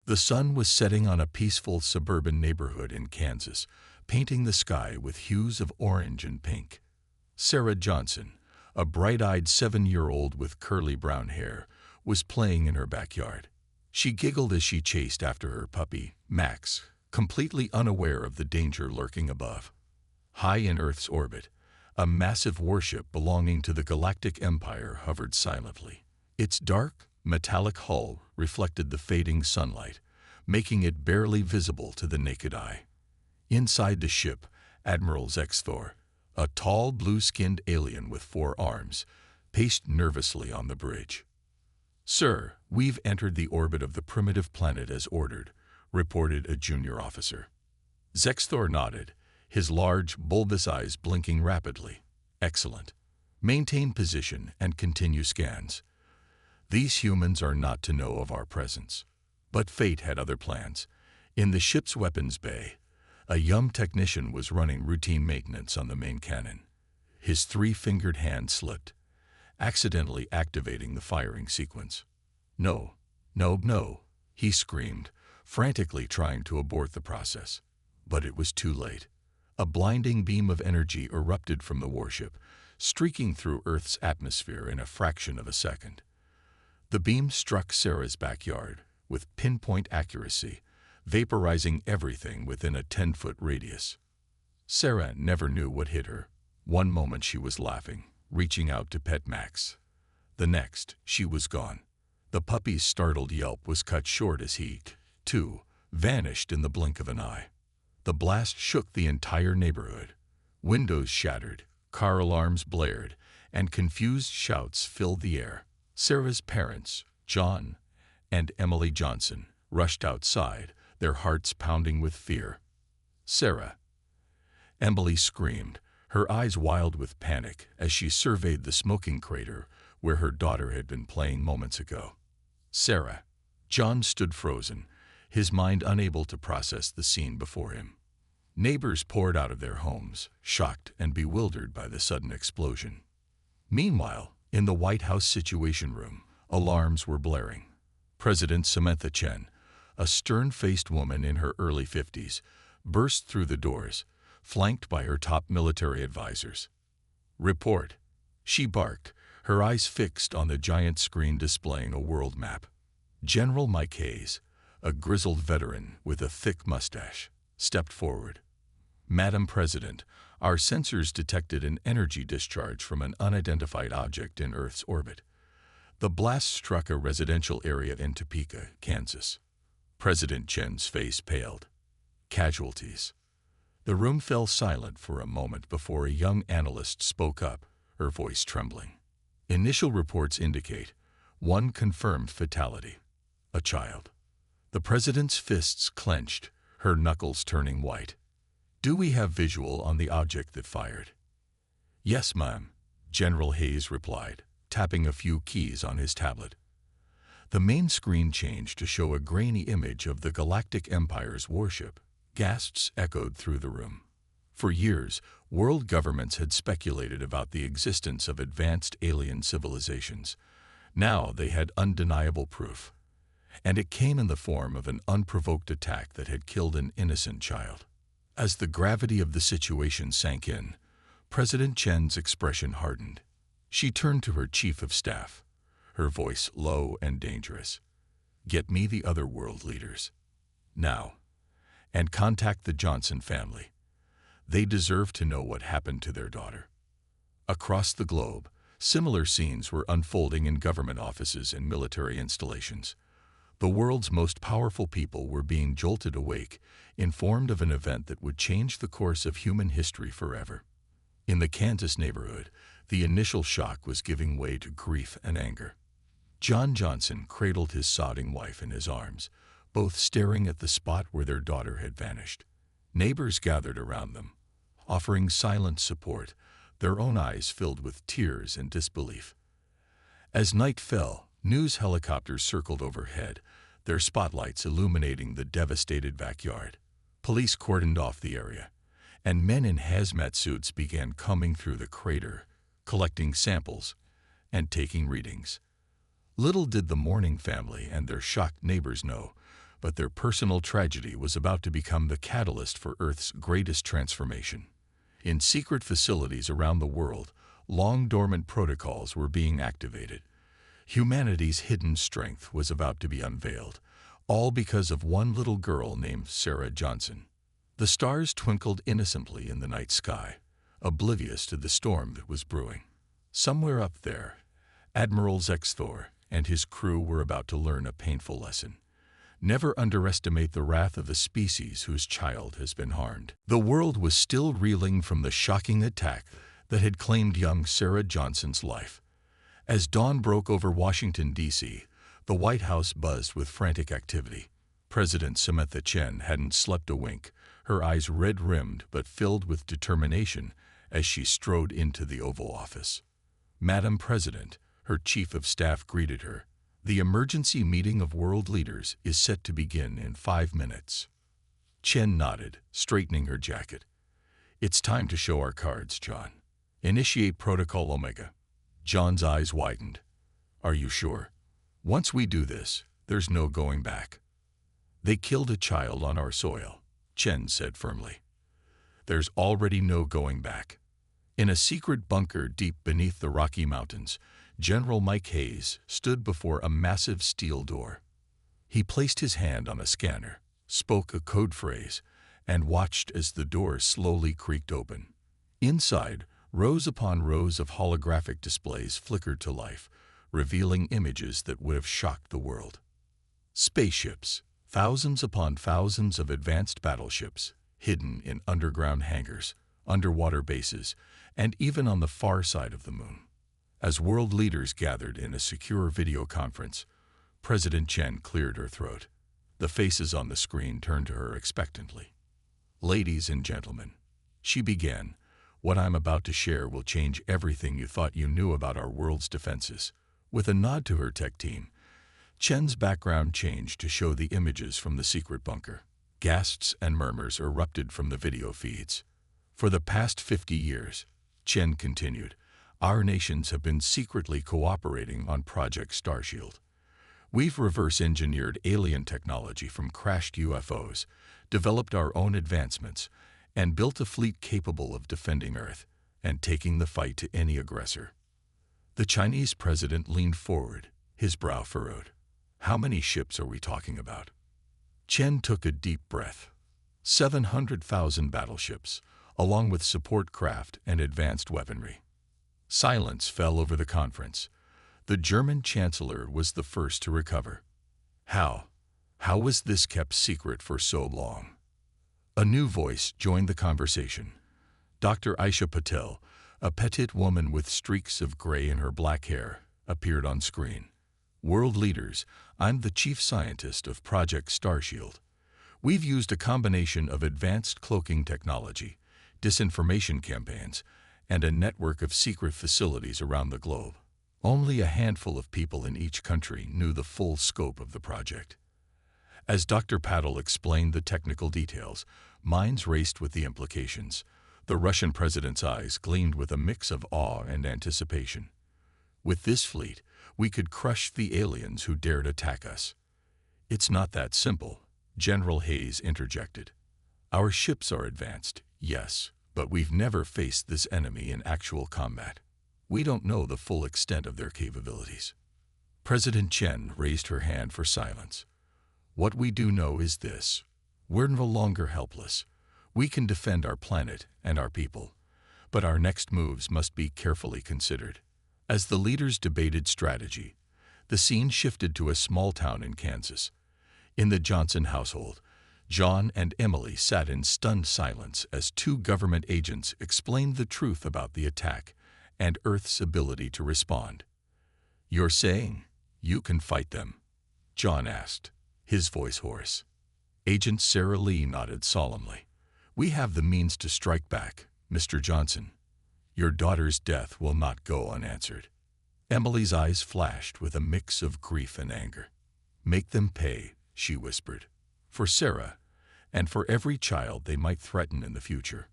The sun was setting on a peaceful suburban neighborhood in Kansas, painting the sky with hues of orange and pink. Sarah Johnson, a bright-eyed 7-year-old with curly brown hair, was playing in her backyard. She giggled as she chased after her puppy, Max, completely unaware of the danger lurking above. High in Earth's orbit, a massive warship belonging to the Galactic Empire hovered silently. Its dark, metallic hull reflected the fading sunlight, making it barely visible to the naked eye. Inside the ship, Admiral Zexthor, a tall, blue-skinned alien with 4 arms, paced nervously on the bridge. "Sir, we've entered the orbit of the primitive planet as ordered," reported a junior officer. Zexthor nodded, his large, bulbous eyes blinking rapidly. "Excellent. Maintain position and continue scans. These humans are not to know of our presence." But fate had other plans. In the ship's weapons bay, a young technician was running routine maintenance on the main cannon. His 3-fingered hand slipped, accidentally activating the firing sequence. "No, no, no," he screamed, frantically trying to abort the process. But it was too late. A blinding beam of energy erupted from the warship, streaking through Earth's atmosphere in a fraction of a second. The beam struck Sarah's backyard with pinpoint accuracy, vaporizing everything within a 10-foot radius. Sarah never knew what hit her. One moment she was laughing, reaching out to pet Max. The next, she was gone. The puppy's startled yelp was cut short as he, too, vanished in the blink of an eye. The blast shook the entire neighborhood. Windows shattered, car alarms blared, and confused shouts filled the air. Sarah's parents, John and Emily Johnson, rushed outside, their hearts pounding with fear. "Sarah!" Emily screamed, her eyes wild with panic as she surveyed the smoking crater where her daughter had been playing moments ago. "Sarah!" John stood frozen, his mind unable to process the scene before him. Neighbors poured out of their homes, shocked and bewildered by the sudden explosion. Meanwhile, in the White House Situation Room, alarms were blaring. President Samantha Chen, a stern-faced woman in her early 50s, burst through the doors, flanked by her top military advisors. "Report," she barked, her eyes fixed on the giant screen displaying a world map. General Mike Hayes, a grizzled veteran with a thick mustache, stepped forward. "Madam President, our sensors detected an energy discharge from an unidentified object in Earth's orbit. The blast struck a residential area in Topeka, Kansas." President Chen's face paled. "Casualties." The room fell silent for a moment before a young analyst spoke up, her voice trembling. "Initial reports indicate 1 confirmed fatality, a child." The president's fists clenched, her knuckles turning white. "Do we have visual on the object that fired?" "Yes, ma'am," General Hayes replied, tapping a few keys on his tablet. The main screen changed to show a grainy image of the Galactic Empire's warship. Gasps echoed through the room. For years, world governments had speculated about the existence of advanced alien civilizations. Now they had undeniable proof. And it came in the form of an unprovoked attack that had killed an innocent child. As the gravity of the situation sank in, President Chen's expression hardened. She turned to her chief of staff, her voice low and dangerous. "Get me the other world leaders. Now. And contact the Johnson family. They deserve to know what happened to their daughter." Across the globe, similar scenes were unfolding in government offices and military installations. The world's most powerful people were being jolted awake, informed of an event that would change the course of human history forever. In the Kansas neighborhood, the initial shock was giving way to grief and anger. John Johnson cradled his sobbing wife in his arms, both staring at the spot where their daughter had vanished. Neighbors gathered around them, offering silent support, their own eyes filled with tears and disbelief. As night fell, news helicopters circled overhead, their spotlights illuminating the devastated backyard. Police cordoned off the area, and men in hazmat suits began combing through the crater, collecting samples and taking readings. Little did the mourning family and their shocked neighbors know, but their personal tragedy was about to become the catalyst for Earth's greatest transformation. In secret facilities around the world, long-dormant protocols were being activated. Humanity's hidden strength was about to be unveiled, all because of one little girl named Sarah Johnson. The stars twinkled innocently in the night sky, oblivious to the storm that was brewing. Somewhere up there, Admiral Zexthor and his crew were about to learn a painful lesson. Never underestimate the wrath of a species whose child has been harmed. The world was still reeling from the shocking attack that had claimed young Sarah Johnson's life. As dawn broke over Washington, D.C., the White House buzzed with frantic activity. President Samantha Chen hadn't slept a wink, her eyes red-rimmed but filled with determination as she strode into the Oval Office. Madam President, her chief of staff greeted her. The emergency meeting of world leaders is set to begin in 5 minutes. Chen nodded, straightening her jacket. It's time to show our cards, John. Initiate Protocol Omega. John's eyes widened. Are you sure? Once we do this, there's no going back. They killed a child on our soil, Chen said firmly. There's already no going back. In a secret bunker deep beneath the Rocky Mountains, General Mike Hayes stood before a massive steel door. He placed his hand on a scanner, spoke a code phrase, and watched as the door slowly creaked open. Inside, rows upon rows of holographic displays flickered to life, revealing images that would have shocked the world. Spaceships, thousands upon thousands of advanced battleships, hidden in underground hangars, underwater bases, and even on the far side of the moon. As world leaders gathered in a secure video conference, President Chen cleared her throat. The faces on the screen turned to her expectantly. Ladies and gentlemen, she began, what I'm about to share will change everything you thought you knew about our world's defenses. With a nod to her tech team, Chen's background changed to show the images from the secret bunker. Gasps and murmurs erupted from the video feeds. For the past 50 years, Chen continued, our nations have been secretly cooperating on Project Starshield. We've reverse-engineered alien technology from crashed UFOs, developed our own advancements, and built a fleet capable of defending Earth and taking the fight to any aggressor. The Chinese president leaned forward, his brow furrowed. How many ships are we talking about? Chen took a deep breath. 700,000 battleships, along with support craft and advanced weaponry. Silence fell over the conference. The German chancellor was the first to recover. How was this kept secret for so long? A new voice joined the conversation. Dr. Aisha Patel, a petite woman with streaks of gray in her black hair, appeared on screen. World leaders, I'm the chief scientist of Project Starshield. We've used a combination of advanced cloaking technology, disinformation campaigns, and a network of secret facilities around the globe. Only a handful of people in each country knew the full scope of the project. As Dr. Patel explained the technical details, minds raced with the implications. The Russian president's eyes gleamed with a mix of awe and anticipation. With this fleet, we could crush the aliens who dared attack us. It's not that simple, General Hayes interjected. Our ships are advanced, yes, but we've never faced this enemy in actual combat. We don't know the full extent of their capabilities. President Chen raised her hand for silence. What we do know is this. We're no longer helpless. We can defend our planet and our people, but our next moves must be carefully considered. As the leaders debated strategy, the scene shifted to a small town in Kansas. In the Johnson household, John and Emily sat in stunned silence as two government agents explained the truth about the attack and Earth's ability to respond. You're saying you can fight them? John asked, his voice hoarse. Agent Sarah Lee nodded solemnly. We have the means to strike back, Mr. Johnson. Your daughter's death will not go unanswered. Emily's eyes flashed with a mix of grief and anger. Make them pay, she whispered. For Sarah, and for every child they might threaten in the future.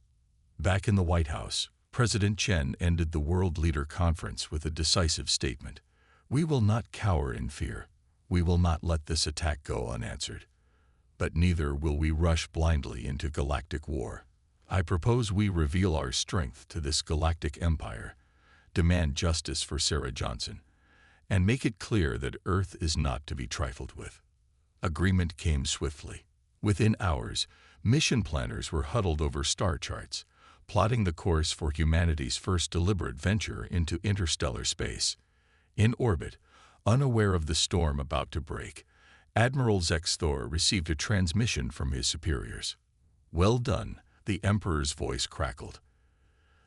Back in the White House, President Chen ended the World Leader Conference with a decisive statement. We will not cower in fear. We will not let this attack go unanswered. But neither will we rush blindly into galactic war. I propose we reveal our strength to this galactic empire, demand justice for Sarah Johnson, and make it clear that Earth is not to be trifled with. Agreement came swiftly. Within hours, mission planners were huddled over star charts, plotting the course for humanity's first deliberate venture into interstellar space. In orbit, unaware of the storm about to break, Admiral Zex Thor received a transmission from his superiors. "Well done," the Emperor's voice crackled.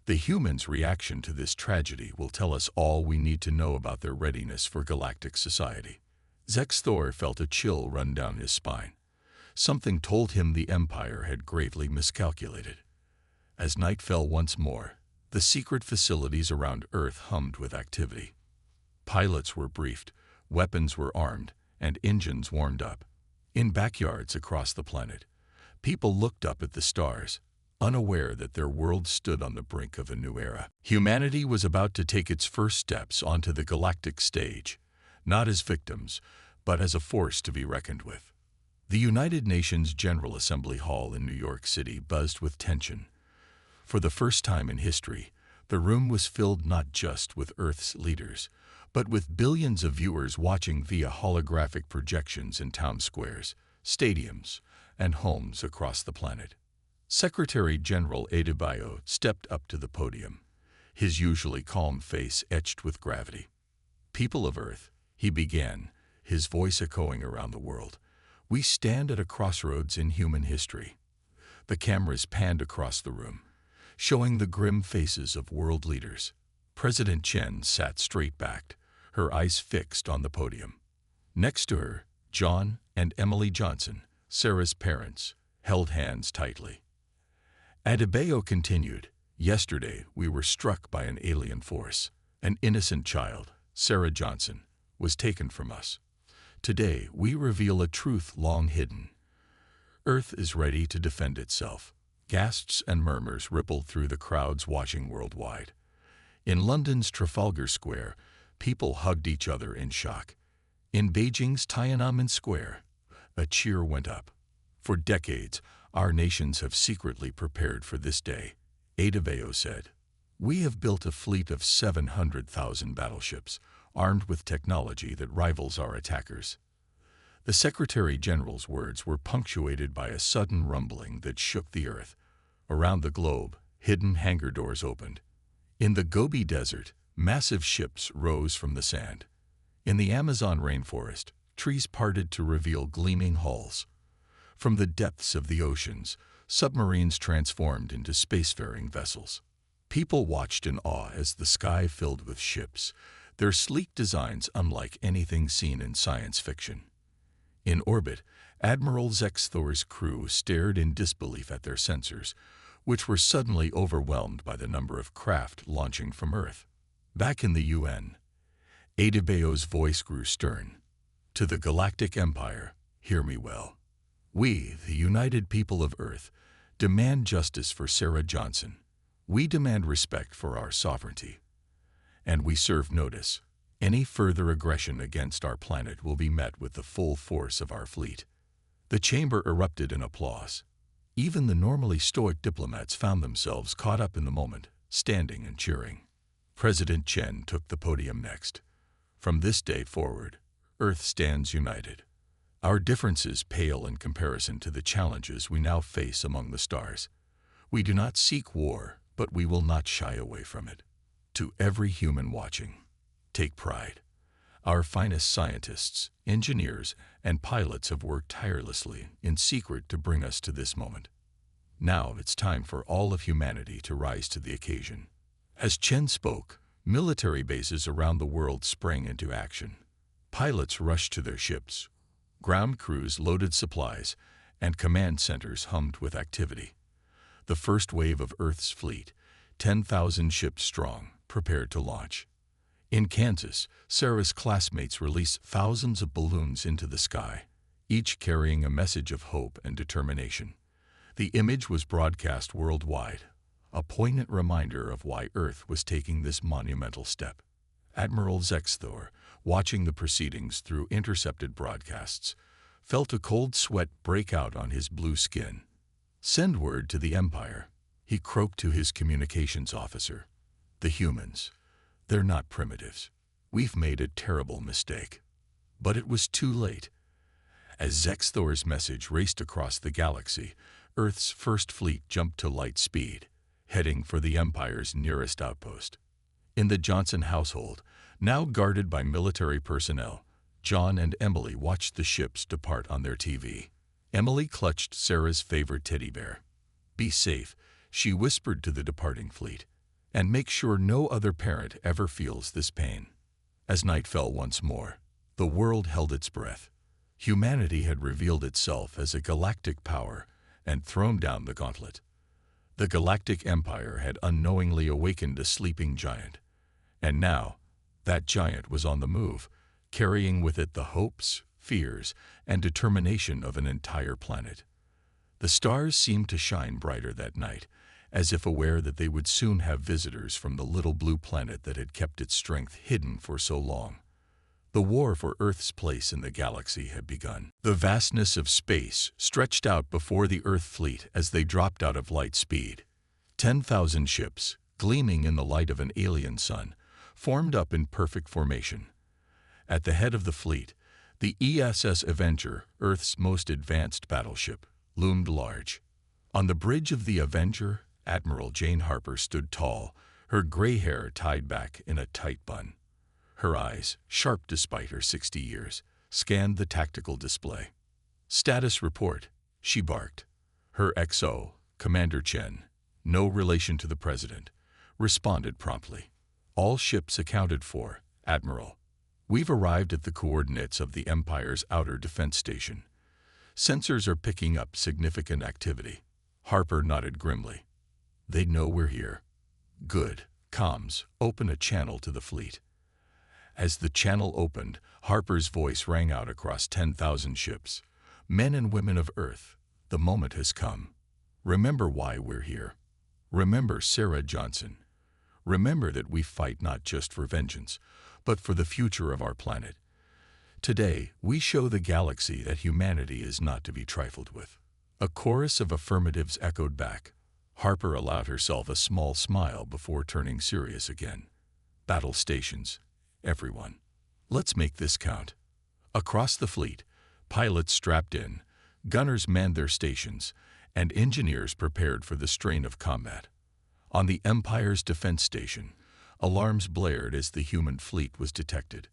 "The humans' reaction to this tragedy will tell us all we need to know about their readiness for galactic society." Zex Thor felt a chill run down his spine. Something told him the Empire had gravely miscalculated. As night fell once more, the secret facilities around Earth hummed with activity. Pilots were briefed, weapons were armed, and engines warmed up. In backyards across the planet, people looked up at the stars, unaware that their world stood on the brink of a new era. Humanity was about to take its first steps onto the galactic stage, not as victims, but as a force to be reckoned with. The United Nations General Assembly Hall in New York City buzzed with tension. For the first time in history, the room was filled not just with Earth's leaders, but with billions of viewers watching via holographic projections in town squares, stadiums, and homes across the planet. Secretary General Adebayo stepped up to the podium, his usually calm face etched with gravity. "People of Earth," he began, his voice echoing around the world, "we stand at a crossroads in human history." The cameras panned across the room, showing the grim faces of world leaders. President Chen sat straight-backed, her eyes fixed on the podium. Next to her, John and Emily Johnson, Sarah's parents, held hands tightly. Adebayo continued, "Yesterday we were struck by an alien force. An innocent child, Sarah Johnson, was taken from us. Today we reveal a truth long hidden. Earth is ready to defend itself." Gasps and murmurs rippled through the crowds watching worldwide. In London's Trafalgar Square, people hugged each other in shock. In Beijing's Tiananmen Square, a cheer went up. "For decades, our nations have secretly prepared for this day," Adebayo said. "We have built a fleet of 700,000 battleships, armed with technology that rivals our attackers." The Secretary General's words were punctuated by a sudden rumbling that shook the earth. Around the globe, hidden hangar doors opened. In the Gobi Desert, massive ships rose from the sand. In the Amazon rainforest, trees parted to reveal gleaming hulls. From the depths of the oceans, submarines transformed into spacefaring vessels. People watched in awe as the sky filled with ships, their sleek designs unlike anything seen in science fiction. In orbit, Admiral Zex Thor's crew stared in disbelief at their sensors, which were suddenly overwhelmed by the number of craft launching from Earth. Back in the UN, Adebayo's voice grew stern. "To the Galactic Empire, hear me well. We, the united people of Earth, demand justice for Sarah Johnson. We demand respect for our sovereignty. And we serve notice. Any further aggression against our planet will be met with the full force of our fleet." The chamber erupted in applause. Even the normally stoic diplomats found themselves caught up in the moment, standing and cheering. President Chen took the podium next. "From this day forward, Earth stands united. Our differences pale in comparison to the challenges we now face among the stars. We do not seek war, but we will not shy away from it. To every human watching, take pride. Our finest scientists, engineers, and pilots have worked tirelessly in secret to bring us to this moment. Now it's time for all of humanity to rise to the occasion." As Chen spoke, military bases around the world sprang into action. Pilots rushed to their ships, ground crews loaded supplies, and command centers hummed with activity. The first wave of Earth's fleet, 10,000 ships strong, prepared to launch. In Kansas, Sarah's classmates released thousands of balloons into the sky, each carrying a message of hope and determination. The image was broadcast worldwide, a poignant reminder of why Earth was taking this monumental step. Admiral Zex Thor, watching the proceedings through intercepted broadcasts, felt a cold sweat break out on his blue skin. "Send word to the Empire," he croaked to his communications officer. "The humans. They're not primitives. We've made a terrible mistake." But it was too late. As Zexthor's message raced across the galaxy, Earth's first fleet jumped to light speed, heading for the Empire's nearest outpost. In the Johnson household, now guarded by military personnel, John and Emily watched the ships depart on their TV. Emily clutched Sarah's favorite teddy bear. "Be safe," she whispered to the departing fleet, "and make sure no other parent ever feels this pain." As night fell once more, the world held its breath. Humanity had revealed itself as a galactic power and thrown down the gauntlet. The Galactic Empire had unknowingly awakened a sleeping giant. And now, that giant was on the move, carrying with it the hopes, fears, and determination of an entire planet. The stars seemed to shine brighter that night, as if aware that they would soon have visitors from the little blue planet that had kept its strength hidden for so long. The war for Earth's place in the galaxy had begun. The vastness of space stretched out before the Earth fleet as they dropped out of light speed. 10,000 ships, gleaming in the light of an alien sun, formed up in perfect formation. At the head of the fleet, the ESS Avenger, Earth's most advanced battleship, loomed large. On the bridge of the Avenger, Admiral Jane Harper stood tall, her gray hair tied back in a tight bun. Her eyes, sharp despite her 60 years, scanned the tactical display. "Status report," she barked. Her XO, Commander Chen, no relation to the President, responded promptly. "All ships accounted for, Admiral. We've arrived at the coordinates of the Empire's outer defense station. Sensors are picking up significant activity." Harper nodded grimly. "They know we're here." "Good. Comms, open a channel to the fleet." As the channel opened, Harper's voice rang out across 10,000 ships. "Men and women of Earth, the moment has come. Remember why we're here. Remember Sarah Johnson. Remember that we fight not just for vengeance, but for the future of our planet. Today, we show the galaxy that humanity is not to be trifled with." A chorus of affirmatives echoed back. Harper allowed herself a small smile before turning serious again. "Battle stations, everyone. Let's make this count." Across the fleet, pilots strapped in, gunners manned their stations, and engineers prepared for the strain of combat. On the Empire's defense station, alarms blared as the human fleet was detected.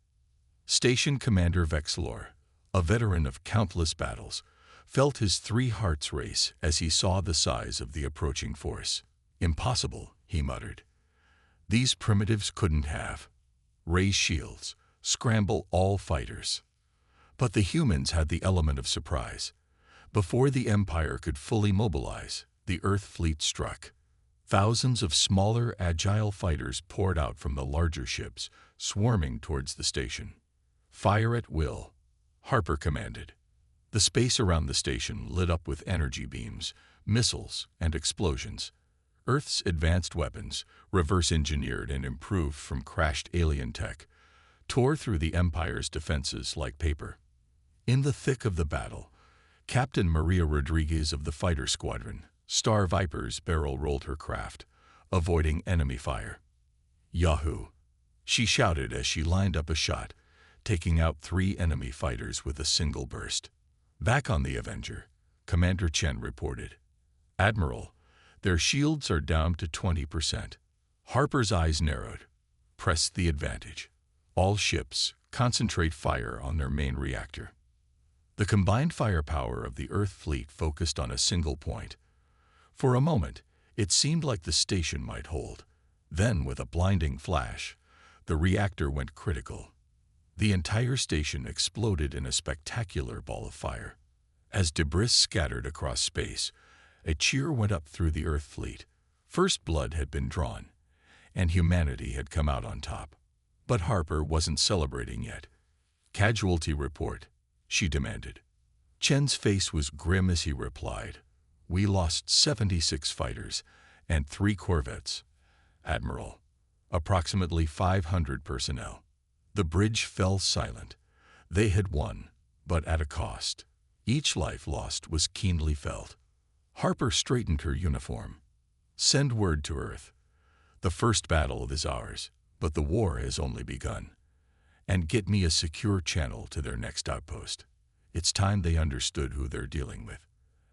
Station Commander Vexlor, a veteran of countless battles, felt his 3 hearts race as he saw the size of the approaching force. "Impossible," he muttered. "These primitives couldn't have. Raise shields, scramble all fighters." But the humans had the element of surprise. Before the Empire could fully mobilize, the Earth fleet struck. Thousands of smaller, agile fighters poured out from the larger ships, swarming towards the station. "Fire at will," Harper commanded. The space around the station lit up with energy beams, missiles, and explosions. Earth's advanced weapons, reverse-engineered and improved from crashed alien tech, tore through the Empire's defenses like paper. In the thick of the battle, Captain Maria Rodriguez of the fighter squadron, Star Vipers, barrel-rolled her craft, avoiding enemy fire. "Yahoo!" she shouted as she lined up a shot, taking out 3 enemy fighters with a single burst. Back on the Avenger, Commander Chen reported. "Admiral, their shields are down to 20%. Harper's eyes narrowed. "Press the advantage. All ships, concentrate fire on their main reactor." The combined firepower of the Earth fleet focused on a single point. For a moment, it seemed like the station might hold. Then, with a blinding flash, the reactor went critical. The entire station exploded in a spectacular ball of fire. As debris scattered across space, a cheer went up through the Earth fleet. First blood had been drawn, and humanity had come out on top. But Harper wasn't celebrating yet. "Casualty report," she demanded. Chen's face was grim as he replied, "We lost 76 fighters and 3 corvettes, Admiral. Approximately 500 personnel." The bridge fell silent. They had won, but at a cost. Each life lost was keenly felt. Harper straightened her uniform. "Send word to Earth. The first battle is ours, but the war has only begun. And get me a secure channel to their next outpost. It's time they understood who they're dealing with."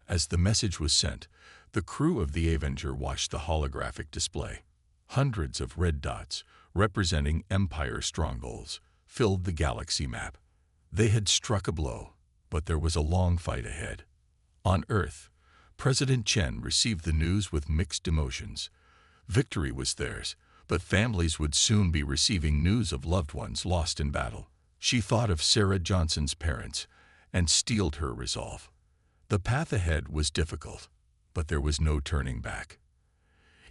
As the message was sent, the crew of the Avenger watched the holographic display. Hundreds of red dots, representing Empire strongholds, filled the galaxy map. They had struck a blow, but there was a long fight ahead. On Earth, President Chen received the news with mixed emotions. Victory was theirs, but families would soon be receiving news of loved ones lost in battle. She thought of Sarah Johnson's parents and steeled her resolve. The path ahead was difficult, but there was no turning back.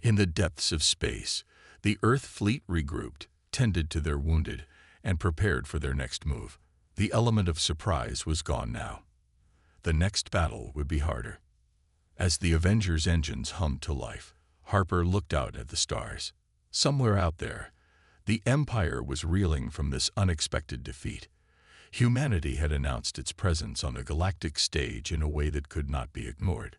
In the depths of space, the Earth fleet regrouped, tended to their wounded, and prepared for their next move. The element of surprise was gone now. The next battle would be harder. As the Avengers' engines hummed to life, Harper looked out at the stars. Somewhere out there, the Empire was reeling from this unexpected defeat. Humanity had announced its presence on the galactic stage in a way that could not be ignored.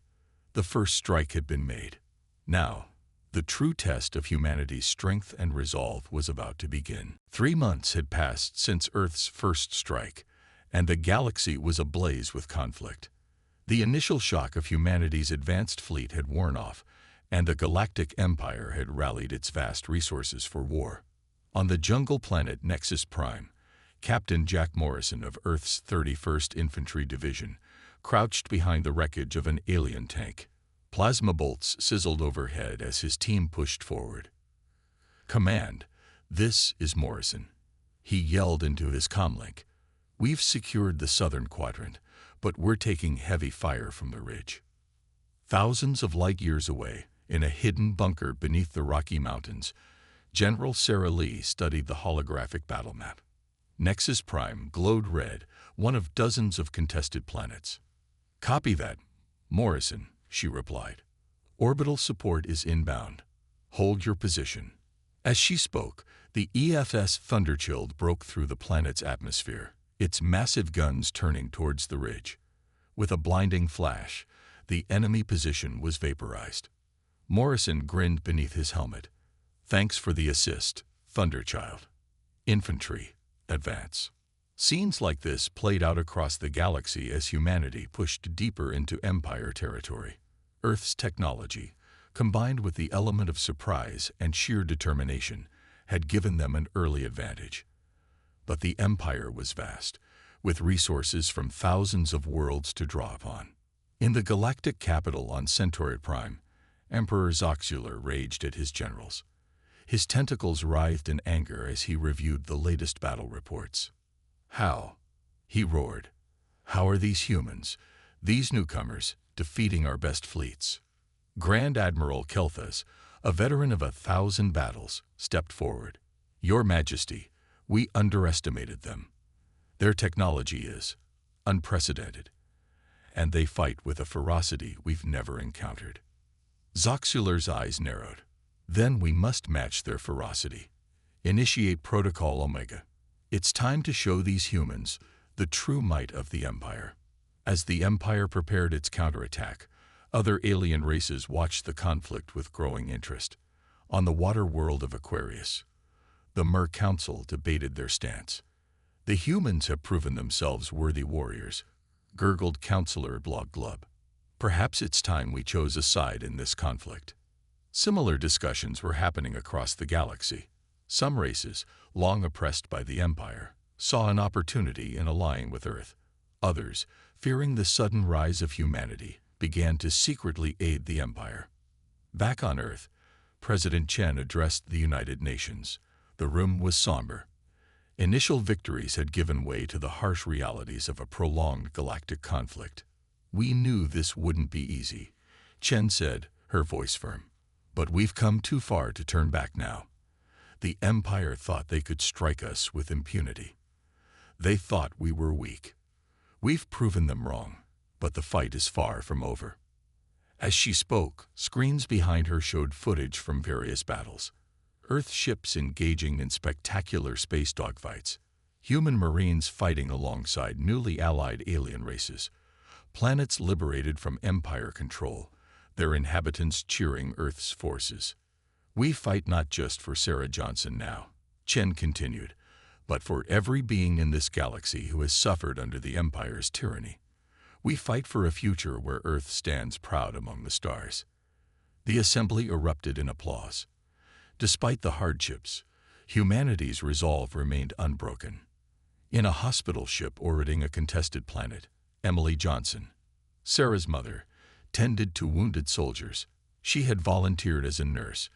The first strike had been made. Now, the true test of humanity's strength and resolve was about to begin. 3 months had passed since Earth's first strike, and the galaxy was ablaze with conflict. The initial shock of humanity's advanced fleet had worn off, and the Galactic Empire had rallied its vast resources for war. On the jungle planet Nexus Prime, Captain Jack Morrison of Earth's 31st Infantry Division crouched behind the wreckage of an alien tank. Plasma bolts sizzled overhead as his team pushed forward. "Command, this is Morrison," he yelled into his comlink. "We've secured the southern quadrant, but we're taking heavy fire from the ridge." Thousands of light years away, in a hidden bunker beneath the Rocky Mountains, General Sarah Lee studied the holographic battle map. Nexus Prime glowed red, one of dozens of contested planets. "Copy that, Morrison," she replied. "Orbital support is inbound. Hold your position." As she spoke, the EFS Thunderchild broke through the planet's atmosphere, its massive guns turning towards the ridge. With a blinding flash, the enemy position was vaporized. Morrison grinned beneath his helmet. "Thanks for the assist, Thunderchild. Infantry, advance." Scenes like this played out across the galaxy as humanity pushed deeper into Empire territory. Earth's technology, combined with the element of surprise and sheer determination, had given them an early advantage. But the Empire was vast, with resources from thousands of worlds to draw upon. In the galactic capital on Centauri Prime, Emperor Zoxular raged at his generals. His tentacles writhed in anger as he reviewed the latest battle reports. "How?" he roared. "How are these humans, these newcomers, defeating our best fleets?" Grand Admiral Kelthas, a veteran of 1,000 battles, stepped forward. "Your Majesty, we underestimated them. Their technology is unprecedented, and they fight with a ferocity we've never encountered." Zoxular's eyes narrowed. "Then we must match their ferocity. Initiate Protocol Omega. It's time to show these humans the true might of the Empire." As the Empire prepared its counterattack, other alien races watched the conflict with growing interest. On the water world of Aquarius, the Mer Council debated their stance. "The humans have proven themselves worthy warriors," gurgled Counselor Blogglub. "Perhaps it's time we chose a side in this conflict." Similar discussions were happening across the galaxy. Some races, long oppressed by the Empire, saw an opportunity in allying with Earth. Others, fearing the sudden rise of humanity, began to secretly aid the Empire. Back on Earth, President Chen addressed the United Nations. The room was somber. Initial victories had given way to the harsh realities of a prolonged galactic conflict. "We knew this wouldn't be easy," Chen said, her voice firm. "But we've come too far to turn back now. The Empire thought they could strike us with impunity. They thought we were weak. We've proven them wrong, but the fight is far from over." As she spoke, screens behind her showed footage from various battles. Earth ships engaging in spectacular space dogfights, human marines fighting alongside newly allied alien races, planets liberated from Empire control, their inhabitants cheering Earth's forces. We fight not just for Sarah Johnson now, Chen continued, but for every being in this galaxy who has suffered under the Empire's tyranny. We fight for a future where Earth stands proud among the stars. The assembly erupted in applause. Despite the hardships, humanity's resolve remained unbroken. In a hospital ship orbiting a contested planet, Emily Johnson, Sarah's mother, tended to wounded soldiers. She had volunteered as a nurse,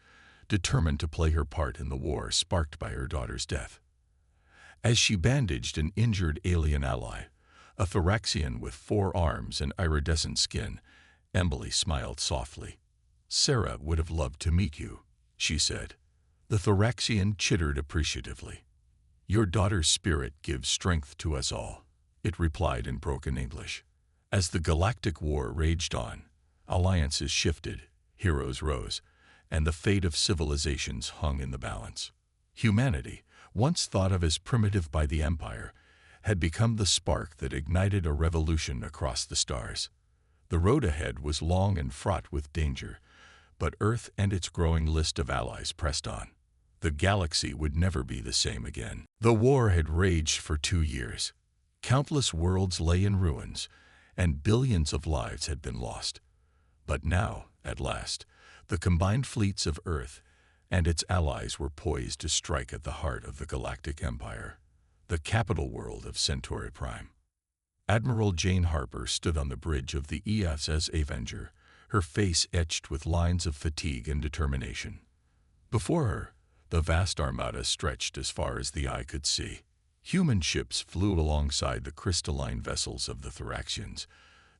determined to play her part in the war sparked by her daughter's death. As she bandaged an injured alien ally, a Thoraxian with 4 arms and iridescent skin, Emily smiled softly. "Sarah would have loved to meet you," she said. The Thoraxian chittered appreciatively. "Your daughter's spirit gives strength to us all," it replied in broken English. As the Galactic War raged on, alliances shifted, heroes rose, and the fate of civilizations hung in the balance. Humanity, once thought of as primitive by the Empire, had become the spark that ignited a revolution across the stars. The road ahead was long and fraught with danger, but Earth and its growing list of allies pressed on. The galaxy would never be the same again. The war had raged for 2 years. Countless worlds lay in ruins, and billions of lives had been lost. But now, at last, the combined fleets of Earth and its allies were poised to strike at the heart of the Galactic Empire, the capital world of Centauri Prime. Admiral Jane Harper stood on the bridge of the ESS Avenger, her face etched with lines of fatigue and determination. Before her, the vast armada stretched as far as the eye could see. Human ships flew alongside the crystalline vessels of the Thoraxians,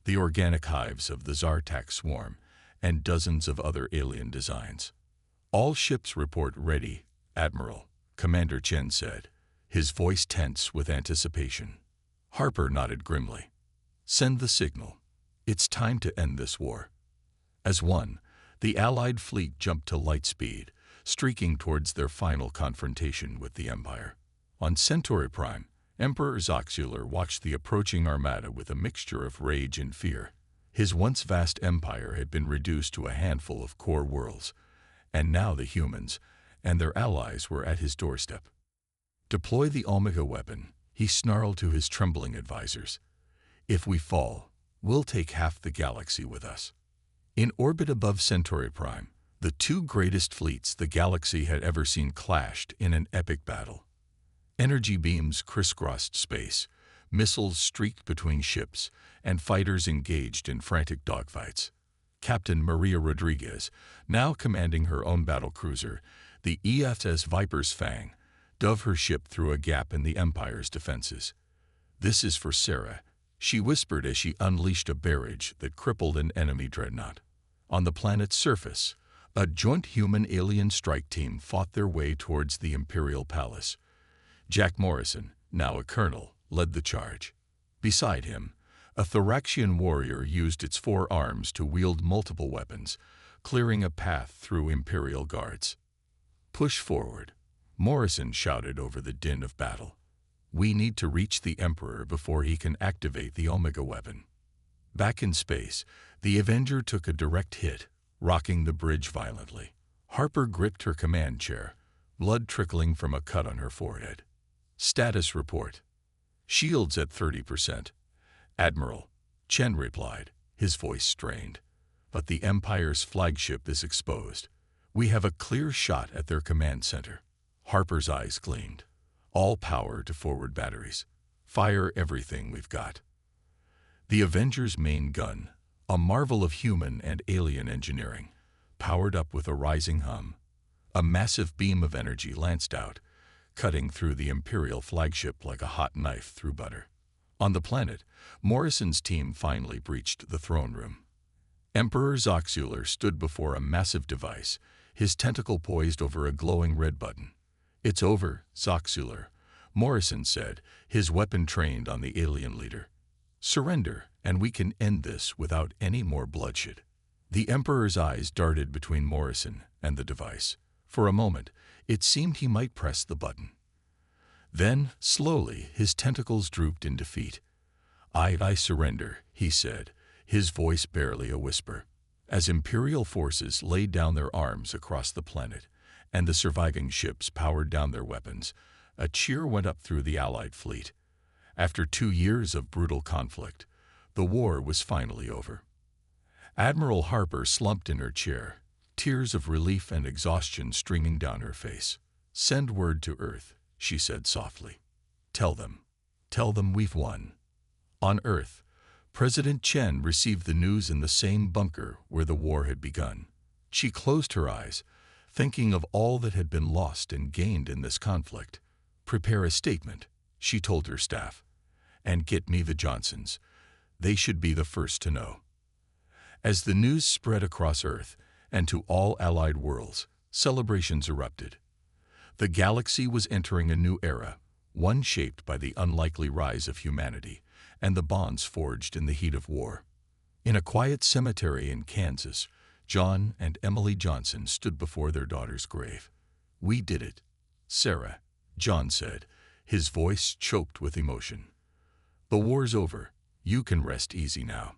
the organic hives of the Zartak swarm, and dozens of other alien designs. "All ships report ready, Admiral," Commander Chen said, his voice tense with anticipation. Harper nodded grimly. "Send the signal. It's time to end this war." As one, the Allied fleet jumped to light speed, streaking towards their final confrontation with the Empire. On Centauri Prime, Emperor Zoxular watched the approaching armada with a mixture of rage and fear. His once vast empire had been reduced to a handful of core worlds, and now the humans and their allies were at his doorstep. "Deploy the Omega weapon," he snarled to his trembling advisors. "If we fall, we'll take half the galaxy with us." In orbit above Centauri Prime, the 2 greatest fleets the galaxy had ever seen clashed in an epic battle. Energy beams crisscrossed space, missiles streaked between ships, and fighters engaged in frantic dogfights. Captain Maria Rodriguez, now commanding her own battlecruiser, the ESS Viper's Fang, dove her ship through a gap in the Empire's defenses. "This is for Sarah," she whispered as she unleashed a barrage that crippled an enemy dreadnought. On the planet's surface, a joint human-alien strike team fought their way towards the Imperial Palace. Jack Morrison, now a colonel, led the charge. Beside him, a Thoraxian warrior used its 4 arms to wield multiple weapons, clearing a path through Imperial guards. "Push forward," Morrison shouted over the din of battle. "We need to reach the Emperor before he can activate the Omega weapon." Back in space, the Avenger took a direct hit, rocking the bridge violently. Harper gripped her command chair, blood trickling from a cut on her forehead. "Status report. Shields at 30%. Admiral," Chen replied, his voice strained. "But the Empire's flagship is exposed. We have a clear shot at their command center." Harper's eyes gleamed. "All power to forward batteries. Fire everything we've got." The Avenger's main gun, a marvel of human and alien engineering, powered up with a rising hum. A massive beam of energy lanced out, cutting through the Imperial flagship like a hot knife through butter. On the planet, Morrison's team finally breached the throne room. Emperor Zoxular stood before a massive device, his tentacle poised over a glowing red button. "It's over, Zoxular," Morrison said, his weapon trained on the alien leader. "Surrender, and we can end this without any more bloodshed." The Emperor's eyes darted between Morrison and the device. For a moment, it seemed he might press the button. Then, slowly, his tentacles drooped in defeat. I surrender," he said, his voice barely a whisper. As Imperial forces laid down their arms across the planet and the surviving ships powered down their weapons, a cheer went up through the Allied fleet. After 2 years of brutal conflict, the war was finally over. Admiral Harper slumped in her chair, tears of relief and exhaustion streaming down her face. "Send word to Earth," she said softly. Tell them we've won." On Earth, President Chen received the news in the same bunker where the war had begun. She closed her eyes, thinking of all that had been lost and gained in this conflict. "Prepare a statement," she told her staff, "and get me the Johnsons. They should be the first to know." As the news spread across Earth and to all allied worlds, celebrations erupted. The galaxy was entering a new era, one shaped by the unlikely rise of humanity and the bonds forged in the heat of war. In a quiet cemetery in Kansas, John and Emily Johnson stood before their daughter's grave. "We did it, Sarah," John said, his voice choked with emotion. "The war's over. You can rest easy now."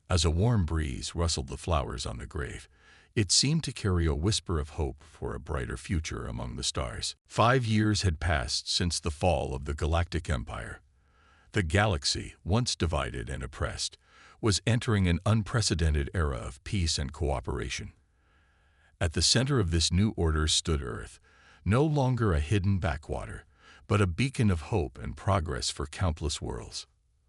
As a warm breeze rustled the flowers on the grave, it seemed to carry a whisper of hope for a brighter future among the stars. 5 years had passed since the fall of the Galactic Empire. The galaxy, once divided and oppressed, was entering an unprecedented era of peace and cooperation. At the center of this new order stood Earth, no longer a hidden backwater, but a beacon of hope and progress for countless worlds.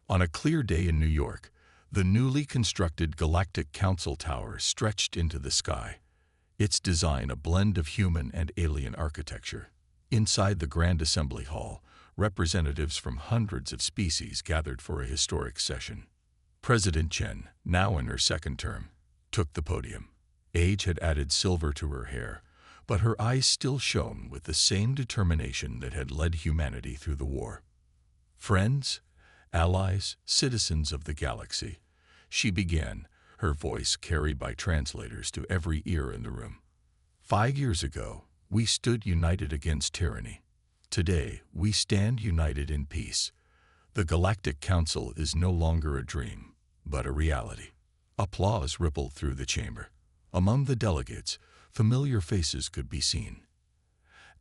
On a clear day in New York, the newly constructed Galactic Council Tower stretched into the sky, its design a blend of human and alien architecture. Inside the Grand Assembly Hall, representatives from hundreds of species gathered for a historic session. President Chen, now in her second term, took the podium. Age had added silver to her hair, but her eyes still shone with the same determination that had led humanity through the war. "Friends, allies, citizens of the galaxy," she began, her voice carried by translators to every ear in the room. "5 years ago, we stood united against tyranny. Today, we stand united in peace. The Galactic Council is no longer a dream, but a reality." Applause rippled through the chamber. Among the delegates, familiar faces could be seen.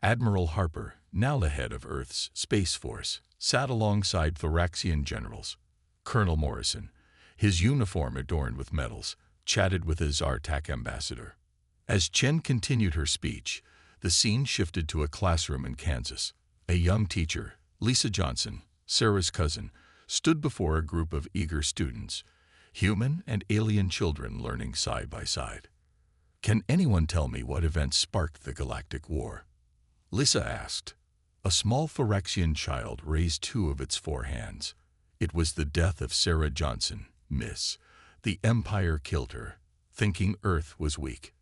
Admiral Harper, now the head of Earth's Space Force, sat alongside Thoraxian generals. Colonel Morrison, his uniform adorned with medals, chatted with his Zartak ambassador. As Chen continued her speech, the scene shifted to a classroom in Kansas. A young teacher, Lisa Johnson, Sarah's cousin, stood before a group of eager students, human and alien children learning side by side. "Can anyone tell me what event sparked the Galactic War?" Lisa asked. A small Thoraxian child raised 2 of its 4 hands. "It was the death of Sarah Johnson, miss. The Empire killed her, thinking Earth was weak."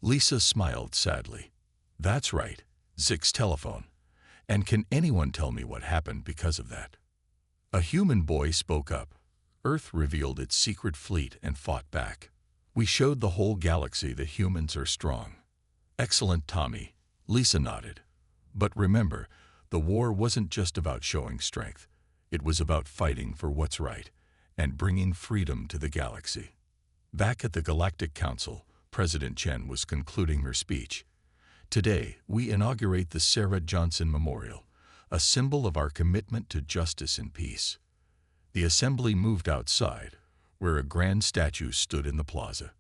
Lisa smiled sadly. "That's right, Zix's telephone. And can anyone tell me what happened because of that?" A human boy spoke up. "Earth revealed its secret fleet and fought back. We showed the whole galaxy that humans are strong." "Excellent, Tommy," Lisa nodded. "But remember, the war wasn't just about showing strength. It was about fighting for what's right and bringing freedom to the galaxy." Back at the Galactic Council, President Chen was concluding her speech. "Today, we inaugurate the Sarah Johnson Memorial, a symbol of our commitment to justice and peace." The assembly moved outside, where a grand statue stood in the plaza.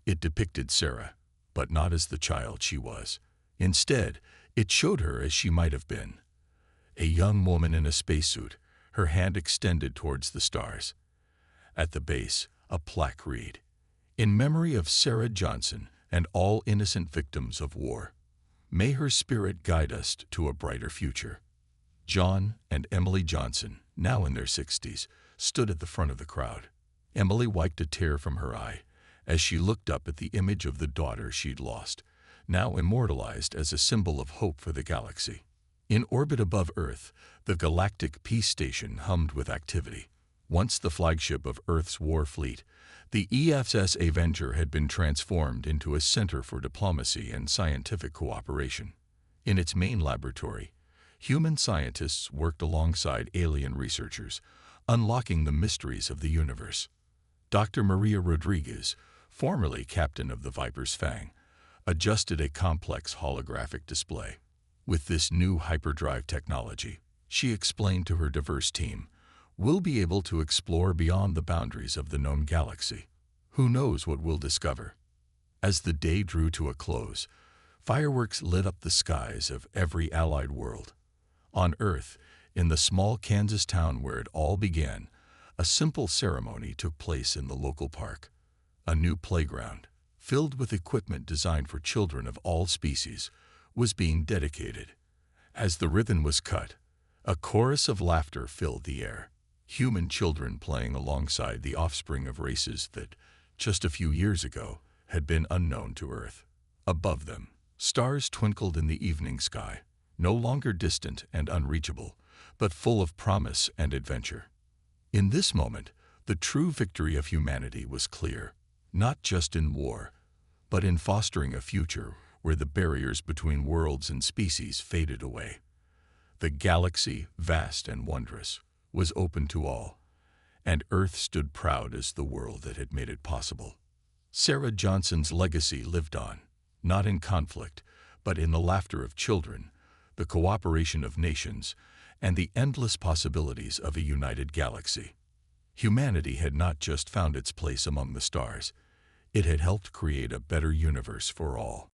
It depicted Sarah, but not as the child she was. Instead, it showed her as she might have been. A young woman in a spacesuit, her hand extended towards the stars. At the base, a plaque read, "In memory of Sarah Johnson and all innocent victims of war. May her spirit guide us to a brighter future." John and Emily Johnson, now in their 60s, stood at the front of the crowd. Emily wiped a tear from her eye as she looked up at the image of the daughter she'd lost, now immortalized as a symbol of hope for the galaxy. In orbit above Earth, the Galactic Peace Station hummed with activity. Once the flagship of Earth's war fleet, the ESS Avenger had been transformed into a center for diplomacy and scientific cooperation. In its main laboratory, human scientists worked alongside alien researchers, unlocking the mysteries of the universe. Dr. Maria Rodriguez, formerly captain of the Viper's Fang, adjusted a complex holographic display. With this new hyperdrive technology, she explained to her diverse team, we'll be able to explore beyond the boundaries of the known galaxy. Who knows what we'll discover? As the day drew to a close, fireworks lit up the skies of every allied world. On Earth, in the small Kansas town where it all began, a simple ceremony took place in the local park. A new playground, filled with equipment designed for children of all species, was being dedicated. As the ribbon was cut, a chorus of laughter filled the air. Human children playing alongside the offspring of races that, just a few years ago, had been unknown to Earth. Above them, stars twinkled in the evening sky, no longer distant and unreachable, but full of promise and adventure. In this moment, the true victory of humanity was clear, not just in war, but in fostering a future where the barriers between worlds and species faded away. The galaxy, vast and wondrous, was open to all, and Earth stood proud as the world that had made it possible. Sarah Johnson's legacy lived on, not in conflict, but in the laughter of children, the cooperation of nations, and the endless possibilities of a united galaxy. Humanity had not just found its place among the stars, it had helped create a better universe for all.